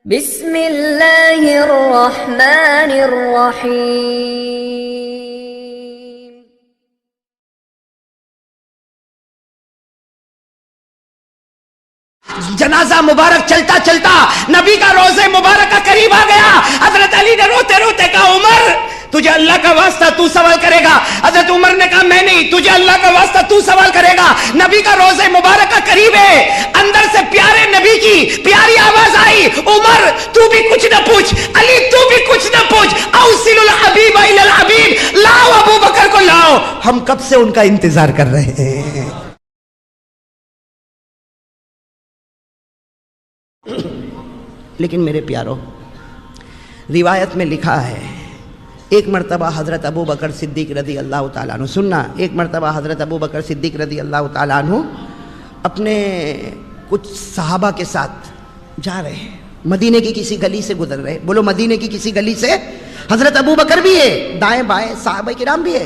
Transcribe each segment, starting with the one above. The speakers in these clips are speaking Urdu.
بسم اللہ الرحمن الرحیم۔ جنازہ مبارک چلتا چلتا نبی کا روزے مبارک کا قریب آ گیا۔ حضرت علی نے روتے روتے کہا عمر تجھے اللہ کا واسطہ تو سوال کرے گا۔ حضرت عمر نے کہا میں نہیں، تجھے اللہ کا واسطہ تو سوال کرے گا۔ نبی کا روزے مبارک کا قریب ہے، اندر سے پیارے نبی کی پیاری آواز آئی، عمر تو بھی کچھ نہ پوچھ، علی تو بھی کچھ نہ پوچھ، اوصل الحبیب الی الحبیب، لاؤ ابو بکر کو لاؤ، ہم کب سے ان کا انتظار کر رہے ہیں۔ لیکن میرے پیارو، روایت میں لکھا ہے ایک مرتبہ حضرت ابو بکر صدیق رضی اللہ تعالیٰ عنہ، سننا، ایک مرتبہ حضرت ابو بکر صدیق رضی اللہ تعالیٰ عنہ اپنے کچھ صحابہ کے ساتھ جا رہے ہیں، مدینے کی کسی گلی سے گزر رہے، بولو مدینے کی کسی گلی سے، حضرت ابو بکر بھی ہے، دائیں بائیں صحابہ کرام بھی ہے،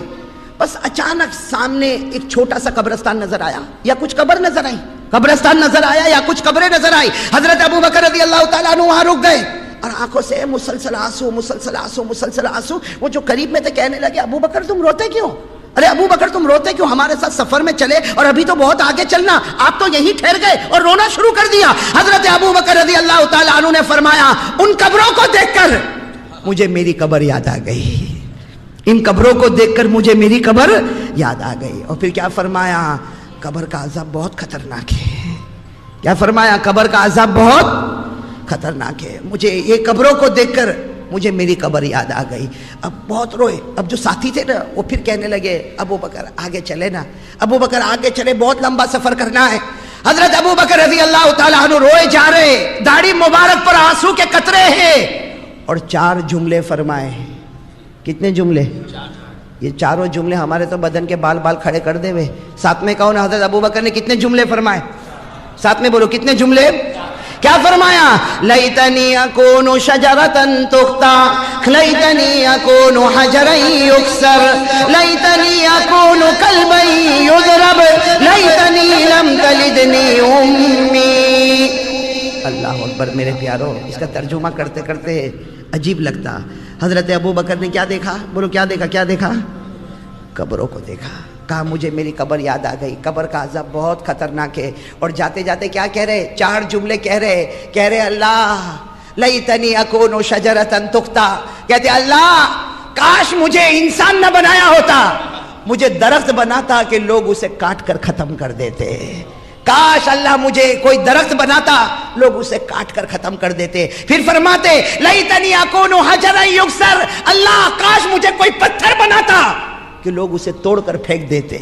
بس اچانک سامنے ایک چھوٹا سا قبرستان نظر آیا یا کچھ قبر نظر آئی، قبرستان نظر آیا یا کچھ قبریں نظر آئی۔ حضرت ابو بکر رضی اللہ تعالیٰ عنہ وہاں رک گئے اور آنکھوں سے مسلسل آنسو مسلسل آنسو مسلسل آنسو۔ وہ جو قریب میں تھے کہنے لگے ابو بکر تم روتے کیوں؟ ارے ابو بکر تم روتے کیوں؟ ہمارے ساتھ سفر میں چلے اور ابھی تو بہت آگے چلنا، آپ تو یہی ٹھہر گئے اور رونا شروع کر دیا۔ حضرت ابو بکر رضی اللہ تعالیٰ عنہ نے فرمایا ان قبروں کو دیکھ کر مجھے میری قبر یاد آ گئی، ان قبروں کو دیکھ کر مجھے میری قبر یاد آ گئی۔ اور پھر کیا فرمایا؟ قبر کا عذاب بہت خطرناک ہے۔ کیا فرمایا؟ قبر کا عذاب بہت خطرناک ہے، مجھے یہ قبروں کو دیکھ کر مجھے میری قبر یاد آ گئی۔ اب بہت روئے، اب جو ساتھی تھے نا وہ پھر کہنے لگے ابو بکر آگے چلے نا، ابو بکر آگے چلے، بہت لمبا سفر کرنا ہے۔ حضرت ابو بکر رضی اللہ تعالیٰ عنہ روئے جا رہے، داڑھی مبارک پر آنسو کے قطرے ہیں، اور 4 جملے فرمائے۔ کتنے جملے؟ یہ چاروں جملے ہمارے تو بدن کے بال بال کھڑے کر دے ہوئے۔ ساتھ میں کہو نا، حضرت ابو بکر نے کتنے جملے فرمائے؟ ساتھ میں بولو کتنے جملے؟ کیا فرمایا؟ لیتنی اکون شجرۃ تقطع، لیتنی اکون حجرا یکسر، لیتنی اکون کلبا یضرب، لیتنی لم تلدنی امی۔ اللہ اکبر میرے پیارو، اس کا ترجمہ کرتے کرتے عجیب لگتا۔ حضرت ابو بکر نے کیا دیکھا؟ بولو کیا دیکھا؟ کیا دیکھا؟ قبروں کو دیکھا۔ کہا مجھے میری قبر یاد آ گئی، قبر کا عذاب بہت خطرناک ہے۔ اور جاتے جاتے کیا کہہ رہے؟ 4 جملے کہہ رہے اللہ لیتنی اکون شجرۃ تقطع، کہتے اللہ کاش مجھے انسان نہ بنایا ہوتا، مجھے درخت بناتا کہ لوگ اسے کاٹ کر ختم کر دیتے۔ کاش اللہ مجھے کوئی درخت بناتا، لوگ اسے کاٹ کر ختم کر دیتے۔ پھر فرماتے لیتنی اکون حجرا یکسر، اللہ کاش مجھے کوئی پتھر بناتا کہ لوگ اسے توڑ کر پھینک دیتے۔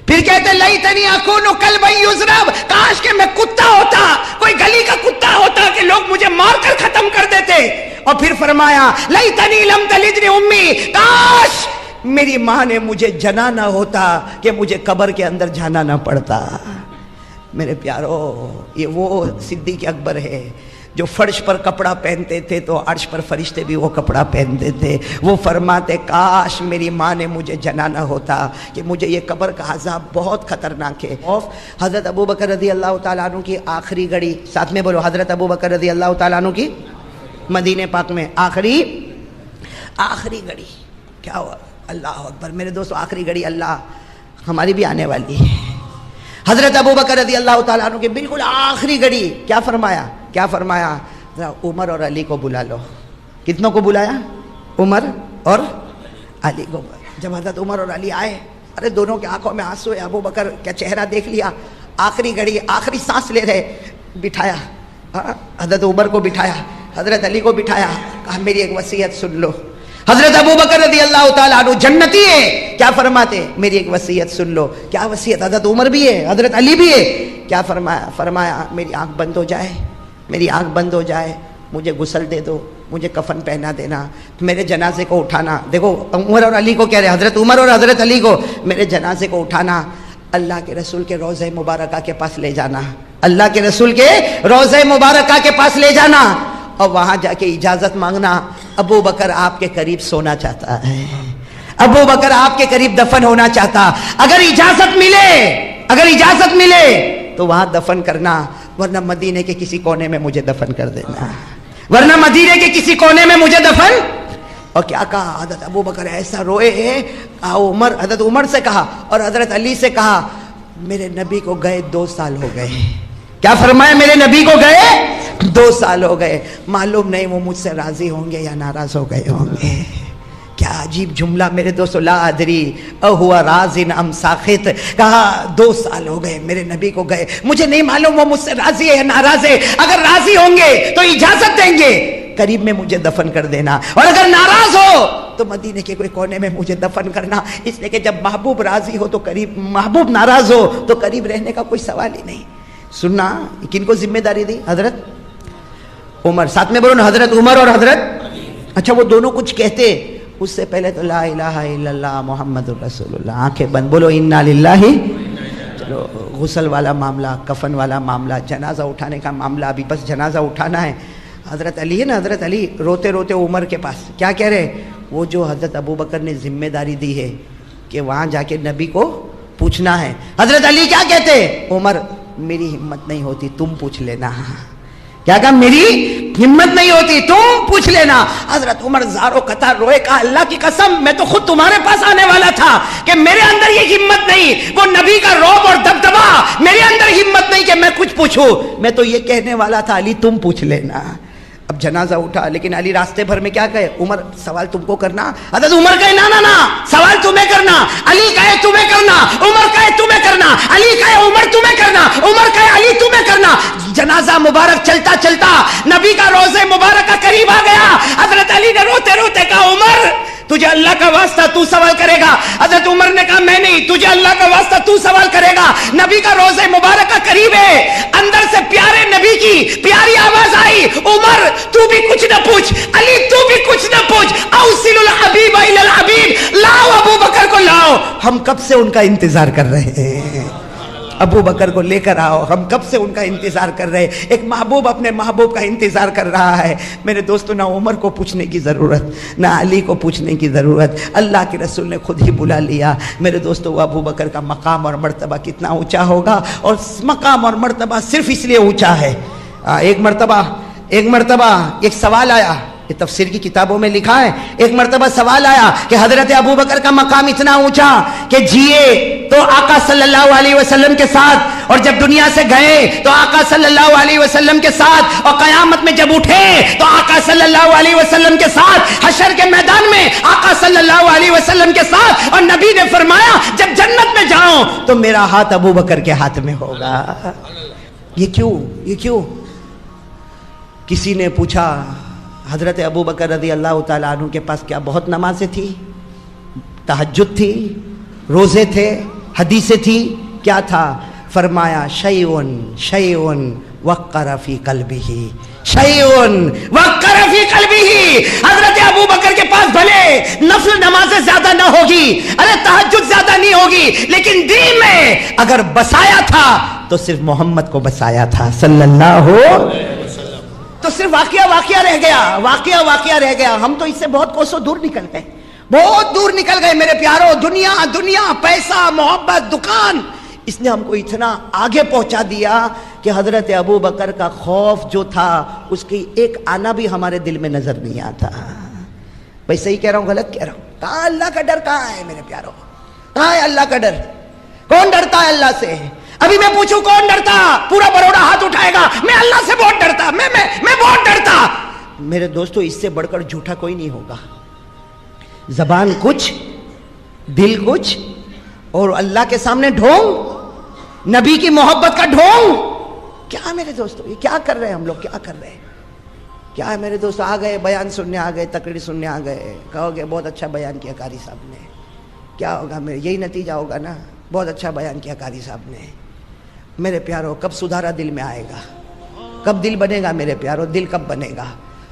پھر کہتے لیتنی اکون کلبا یضرب، کاش کہ میں کتا ہوتا، کوئی گلی کا کتا ہوتا کہ لوگ مجھے مار کر ختم کر دیتے۔ اور پھر فرمایا لیتنی لم تلدنی امی، کاش میری ماں نے مجھے جنا نہ ہوتا کہ مجھے قبر کے اندر جانا نہ پڑتا۔ میرے پیارو، یہ وہ صدیق اکبر ہے جو فرش پر کپڑا پہنتے تھے تو عرش پر فرشتے بھی وہ کپڑا پہنتے تھے۔ وہ فرماتے کاش میری ماں نے مجھے جنا نہ ہوتا کہ مجھے یہ قبر کا عذاب بہت خطرناک ہے۔ حضرت ابو بکر رضی اللہ تعالیٰ عنہ کی آخری گھڑی، ساتھ میں بولو حضرت ابو بکر رضی اللہ تعالیٰ عنہ کی مدینہ پاک میں آخری گھڑی کیا ہوا؟ اللہ اکبر میرے دوستو، آخری گھڑی اللہ ہماری بھی آنے والی ہے۔ حضرت ابو بکر رضی اللہ تعالیٰ عنہ کی بالکل آخری گھڑی کیا فرمایا؟ کیا فرمایا؟ عمر اور علی کو بلا لو۔ کتنوں کو بلایا؟ عمر اور علی کو۔ جب حضرت عمر اور علی آئے، ارے دونوں کی آنکھوں میں آنسو ہے، ابو بکر کیا چہرہ دیکھ لیا، آخری گھڑی آخری سانس لے رہے، بٹھایا حضرت عمر کو، بٹھایا حضرت علی کو، بٹھایا، کہا میری ایک وصیت سن لو۔ حضرت ابو بکر رضی اللہ تعالیٰ عنہ جنتی ہے، کیا فرماتے؟ میری ایک وصیت سن لو۔ کیا وصیت؟ حضرت عمر بھی ہے، حضرت علی بھی ہے، کیا فرمایا؟ فرمایا میری آنکھ بند ہو جائے، میری آنکھ بند ہو جائے، مجھے غسل دے دو، مجھے کفن پہنا دینا، میرے جنازے کو اٹھانا۔ دیکھو عمر اور علی کو کہہ رہے، حضرت عمر اور حضرت علی کو، میرے جنازے کو اٹھانا، اللہ کے رسول کے روضہ مبارکہ کے پاس لے جانا، اللہ کے رسول کے روضہ مبارکہ کے پاس لے جانا، اور وہاں جا کے اجازت مانگنا، ابو بکر آپ کے قریب سونا چاہتا ہے، ابو بکر آپ کے قریب دفن ہونا چاہتا۔ اگر اجازت ملے تو وہاں دفن کرنا، ورنہ مدینے کے کسی کونے میں مجھے دفن کر دینا۔ ورنہ مدینے کے کسی کونے میں مجھے دفن. اور کیا کہا حضرت ابو بکر ایسا روئے عمر حضرت عمر سے کہا اور حضرت علی سے کہا میرے نبی کو گئے 2 سال ہو گئے. کیا فرمایا؟ میرے نبی کو گئے 2 سال ہو گئے. معلوم نہیں وہ مجھ سے راضی ہوں گے یا ناراض ہو گئے ہوں گے. کیا عجیب جملہ میرے دوستو. لا ادری اہوا راضٍ ام ساخط. کہا 2 سال ہو گئے میرے نبی کو گئے, مجھے نہیں معلوم وہ مجھ سے راضی ہے یا ناراض ہے. اگر راضی ہوں گے تو اجازت دیں گے قریب میں مجھے دفن کر دینا, اور اگر ناراض ہو تو مدینے کے کوئی کونے میں مجھے دفن کرنا. اس لیے کہ جب محبوب راضی ہو تو قریب, محبوب ناراض ہو تو قریب رہنے کا کوئی سوال ہی نہیں. سننا کن کو ذمہ داری دی؟ حضرت عمر. ساتھ میں بولو نا, حضرت عمر اور حضرت. اچھا وہ دونوں کچھ کہتے, اس سے پہلے تو لا الہ الا اللہ محمد الرسول اللہ. آنکھیں بند, بولو انا للہ. چلو غسل والا معاملہ, کفن والا معاملہ, جنازہ اٹھانے کا معاملہ, ابھی بس جنازہ اٹھانا ہے. حضرت علی ہے نا, حضرت علی روتے روتے عمر کے پاس کیا کہہ رہے؟ وہ جو حضرت ابو بکر نے ذمہ داری دی ہے کہ وہاں جا کے نبی کو پوچھنا ہے. حضرت علی کیا کہتے؟ عمر میری ہمت نہیں ہوتی, تم پوچھ لینا. کیا کہا؟ میری ہمت نہیں ہوتی, تم پوچھ لینا. حضرت عمر زارو قطار روئے, کہا اللہ کی قسم میں تو خود تمہارے پاس آنے والا تھا کہ میرے اندر یہ ہمت نہیں, وہ نبی کا رعب اور دبدبا, میرے اندر ہمت نہیں کہ میں کچھ پوچھوں. میں تو یہ کہنے والا تھا علی تم پوچھ لینا. اب جنازہ اٹھا, لیکن علی راستے بھر میں کیا کہے؟ عمر سوال تم کو کرنا. حضرت عمر کہے نا نا نا, سوال تمہیں کرنا. علی کہے تمہیں کرنا, عمر کہے تمہیں کرنا, علی کہے عمر تمہیں کرنا, عمر کہے علی تمہیں کرنا. جنازہ مبارک چلتا چلتا نبی کا روزے مبارک کا قریب آ گیا. حضرت علی نے روتے روتے کہا عمر تجھے اللہ کا واسطہ تو سوال کرے گا. حضرت عمر نے کہا میں نہیں, تجھے اللہ کا واسطہ تو سوال کرے گا. نبی کا روزے مبارک کا قریب ہے. اندر سے پیارے نبی کی پیاری آواز آئی, عمر تو بھی کچھ نہ پوچھ, علی تو بھی کچھ نہ پوچھ, اوصل الحبیب الی الحبیب, لاؤ ابو بکر کو لاؤ. ہم کب سے ان کا انتظار کر رہے ہیں, ابو بکر کو لے کر آؤ. ہم کب سے ان کا انتظار کر رہے ہیں. ایک محبوب اپنے محبوب کا انتظار کر رہا ہے. میرے دوستو نہ عمر کو پوچھنے کی ضرورت, نہ علی کو پوچھنے کی ضرورت, اللہ کے رسول نے خود ہی بلا لیا. میرے دوستو وہ ابو بکر کا مقام اور مرتبہ کتنا اونچا ہوگا, اور مقام اور مرتبہ صرف اس لیے اونچا ہے. ایک مرتبہ ایک سوال آیا, یہ تفسیر کی کتابوں میں لکھا ہے. ایک مرتبہ سوال آیا کہ حضرت ابو بکر کا مقام اتنا اونچا کہ جیے تو آقا صلی اللہ علیہ وسلم کے ساتھ, اور جب دنیا سے گئے تو آقا صلی اللہ علیہ وسلم کے ساتھ, اور قیامت میں جب اٹھے تو آقا صلی اللہ علیہ وسلم کے ساتھ, حشر کے میدان میں آقا صلی اللہ علیہ وسلم کے ساتھ. اور نبی نے فرمایا جب جنت میں جاؤں تو میرا ہاتھ ابو بکر کے ہاتھ میں ہوگا. یہ کیوں؟ کسی نے پوچھا حضرت ابو بکر رضی اللہ تعالیٰ عنہ کے پاس کیا بہت نمازیں تھی, تہجد تھی, روزے تھے, حدیثیں تھی, کیا تھا؟ فرمایا شیئن وقر فی قلبہ, شیئن وقر فی قلبہ. حضرت ابو بکر کے پاس بھلے نفل نمازیں زیادہ نہ ہوگی, ارے تہجد زیادہ نہیں ہوگی, لیکن دل میں اگر بسایا تھا تو صرف محمد کو بسایا تھا صلی اللہ علیہ. تو صرف واقعہ رہ گیا. ہم تو اس سے بہت کوسوں دور نکل گئے, میرے پیارو. دنیا, پیسہ, محبت, دکان, اس نے ہم کو اتنا آگے پہنچا دیا کہ حضرت ابو بکر کا خوف جو تھا اس کی ایک آنا بھی ہمارے دل میں نظر نہیں آتا. بھائی صحیح کہہ رہا ہوں غلط کہہ رہا ہوں؟ کہاں اللہ کا ڈر, کہاں ہے میرے پیارو, کہاں ہے اللہ کا ڈر؟ کون ڈرتا ہے اللہ سے؟ ابھی میں پوچھوں کون ڈرتا؟ پورا بروڑا ہاتھ اٹھائے گا میں اللہ سے بہت ڈرتا, میں بہت ڈرتا. میرے دوستو اس سے بڑھ کر جھوٹا کوئی نہیں ہوگا. زبان کچھ, دل کچھ, اور اللہ کے سامنے ڈھونگ, نبی کی محبت کا ڈھونگ. کیا میرے دوستو یہ کیا کر رہے ہیں ہم لوگ, کیا کر رہے ہیں؟ کیا ہے میرے دوستو؟ آ گئے بیان سننے, آ گئے تقریر سننے, آ گئے, کہو گے بہت اچھا بیان کیا قاری صاحب نے. کیا ہوگا میرے, یہی نتیجہ ہوگا نا, بہت اچھا بیان کیا قاری صاحب نے. میرے پیارو کب سدھارا دل میں آئے گا, کب دل بنے گا میرے پیارو, دل کب بنے گا؟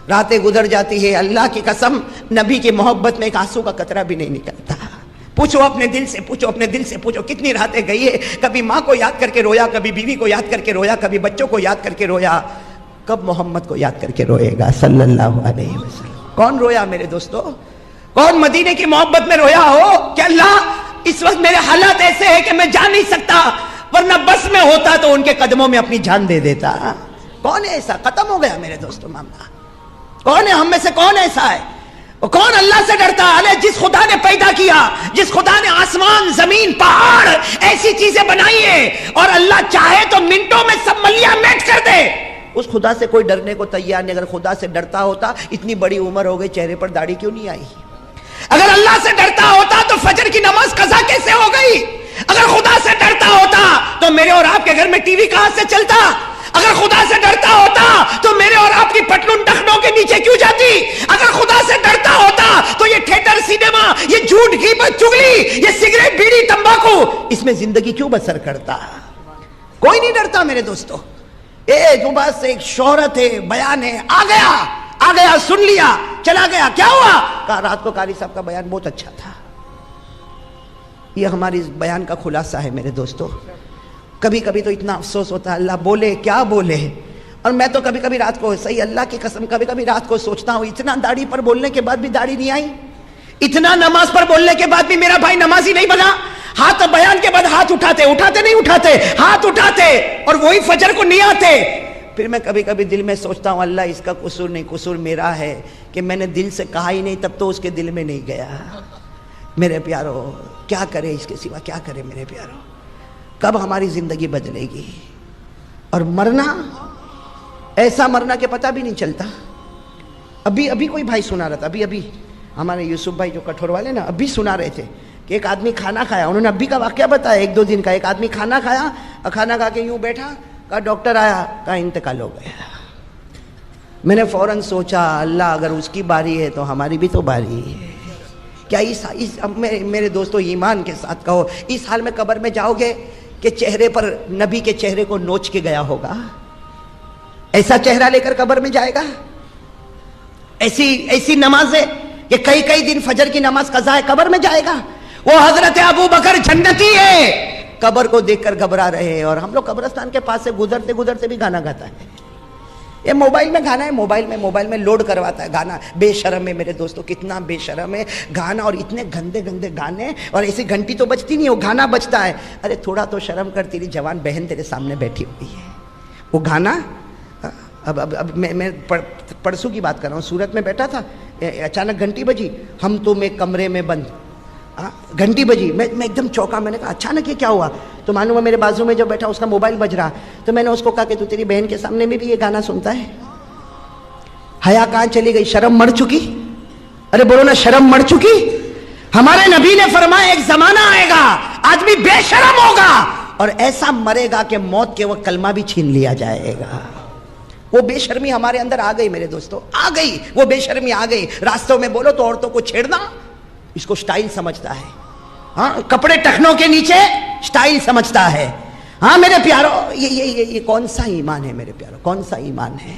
راتیں گزر جاتی ہے, اللہ کی قسم نبی کی محبت میں ایک آنسو کا قطرہ بھی نہیں نکلتا. پوچھو اپنے دل سے پوچھو کتنی راتیں گئی ہے, کبھی ماں کو یاد کر کے رویا, کبھی بیوی کو یاد کر کے رویا, کبھی بچوں کو یاد کر کے رویا. کب محمد کو یاد کر کے روئے گا صلی اللہ علیہ وسلم؟ کون رویا میرے دوستو؟ کون مدینے کی محبت میں رویا ہو کہ اللہ اس وقت میرے حالات ایسے ہیں کہ میں جا نہیں سکتا, ورنہ بس میں ہوتا تو ان کے قدموں میں اپنی جان دے دیتا. کون ہے ایسا؟ ختم ہو گیا میرے دوستو معاملہ, کون ہے ہم میں سے کون ایسا ہے؟ کون اللہ سے ڈرتا ہے؟ جس خدا نے پیدا کیا، جس خدا نے آسمان، زمین، پہاڑ ایسی چیزیں بنائی ہیں، اور اللہ چاہے تو منٹوں میں سب ملیاں میٹ کر دے، اس خدا سے کوئی ڈرنے کو تیار نہیں۔ اگر خدا سے ڈرتا ہوتا اتنی بڑی عمر ہو گئی، چہرے پر داڑھی کیوں نہیں آئی؟ اگر اللہ سے ڈرتا ہوتا تو فجر کی نماز قضا کیسے ہو گئی؟ اگر خدا سے ڈرتا ہوتا تو میرے اور آپ کے گھر میں ٹی وی کہاں سے چلتا؟ اگر خدا سے ڈرتا ہوتا تو میرے اور آپ کی پٹلون ٹخنوں کے نیچے کیوں جاتی؟ اگر خدا سے ڈرتا ہوتا تو یہ تھیٹر، سینما، یہ جھوٹ، غیبت، چغلی، یہ سگریٹ، بیڑی، تمباکو، اس میں زندگی کیوں بسر کرتا؟ کوئی نہیں ڈرتا میرے دوستو۔ جو بس ایک شہرت ہے، بیان ہے، آ گیا، سن لیا، چلا گیا، کیا ہوا؟ کہا رات کو قاری صاحب کا بیان بہت اچھا تھا۔ یہ ہماری اس بیان کا خلاصہ ہے میرے دوستو۔ کبھی کبھی تو اتنا افسوس ہوتا ہے، اللہ بولے کیا بولے۔ اور میں تو کبھی کبھی رات کو، صحیح اللہ کی قسم، کبھی کبھی رات کو سوچتا ہوں، اتنا داڑھی پر بولنے کے بعد بھی داڑھی نہیں آئی، اتنا نماز پر بولنے کے بعد بھی میرا بھائی نمازی نہیں بنا۔ ہاتھ بیان کے بعد ہاتھ اٹھاتے نہیں اٹھاتے، ہاتھ اٹھاتے، اور وہی فجر کو نہیں آتے۔ پھر میں کبھی کبھی دل میں سوچتا ہوں، اللہ اس کا قصور نہیں، قصور میرا ہے کہ میں نے دل سے کہا ہی نہیں، تب تو اس کے دل میں نہیں گیا۔ میرے پیارو، کیا کرے اس کے سوا، کیا کرے میرے پیارو؟ کب ہماری زندگی بدلے گی؟ اور مرنا، ایسا مرنا کہ پتہ بھی نہیں چلتا۔ ابھی کوئی بھائی سنا رہا تھا، ابھی ہمارے یوسف بھائی جو کٹھور والے نا، ابھی سنا رہے تھے کہ ایک آدمی کھانا کھایا، انہوں نے ابھی کا واقعہ بتایا، 1-2 دن کا۔ ایک آدمی کھانا کھایا، اور کھانا کھا کے یوں بیٹھا، کہا ڈاکٹر آیا، کہا انتقال ہو گیا۔ میں نے فوراً سوچا، اللہ اگر اس کی باری ہے تو ہماری بھی تو باری ہے۔ کیا میرے دوستو ایمان کے ساتھ کہو، اس حال میں قبر میں جاؤ گے کہ چہرے پر نبی کے چہرے کو نوچ کے گیا ہوگا؟ ایسا چہرہ لے کر قبر میں جائے گا؟ ایسی نماز ہے کہ کئی دن فجر کی نماز قضا ہے، قبر میں جائے گا؟ وہ حضرت ابو بکر جنتی ہے، قبر کو دیکھ کر گھبرا رہے ہیں، اور ہم لوگ قبرستان کے پاس سے گزرتے بھی گانا گاتا ہے۔ یہ موبائل میں گانا ہے، موبائل میں لوڈ کرواتا ہے گانا۔ بے شرم ہے میرے دوستو، کتنا بے شرم ہے گانا، اور اتنے گندے گانے، اور ایسی گھنٹی تو بجتی نہیں، وہ گانا بجتا ہے۔ ارے تھوڑا تو شرم کر، تیری جوان بہن تیرے سامنے بیٹھی ہوئی ہے، وہ گانا۔ اب میں پرسوں کی بات کر رہا ہوں، سورت میں بیٹھا تھا، اچانک گھنٹی بجی، ہم تم ایک کمرے میں بند، گھنٹی بجی، میں ایک دم چوکا۔ میں نے کہا اچانک یہ کیا ہوا؟ تو معلوم ہے میرے بازو میں جو بیٹھا اس کا موبائل بج رہا۔ تو میں نے اس کو کہا کہ تو تیری بہن کے سامنے میں بھی یہ گانا سنتا ہے؟ حیا کہاں چلی گئی؟ شرم مر چکی؟ ارے بولو نا، شرم مر چکی؟ ہمارے نبی نے فرمایا ایک زمانہ آئے گا آدمی بے شرم ہوگا، اور ایسا مرے گا کہ موت کے وقت کلمہ بھی چھین لیا جائے گا۔ وہ بے شرمی ہمارے اندر آ گئی میرے دوستو، آ گئی، وہ بے شرمی آ گئی۔ راستوں میں بولو تو عورتوں کو چھیڑنا، اس کو سٹائل سمجھتا ہے۔ ہاں، کپڑے ٹخنوں کے نیچے سٹائل سمجھتا ہے۔ ہاں میرے پیارو، یہ کون سا ایمان ہے میرے پیارو؟ کون سا ایمان ہے؟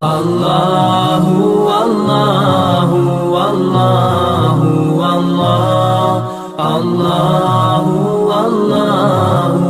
اللہ اللہ اللہ اللہ اللہ اللہ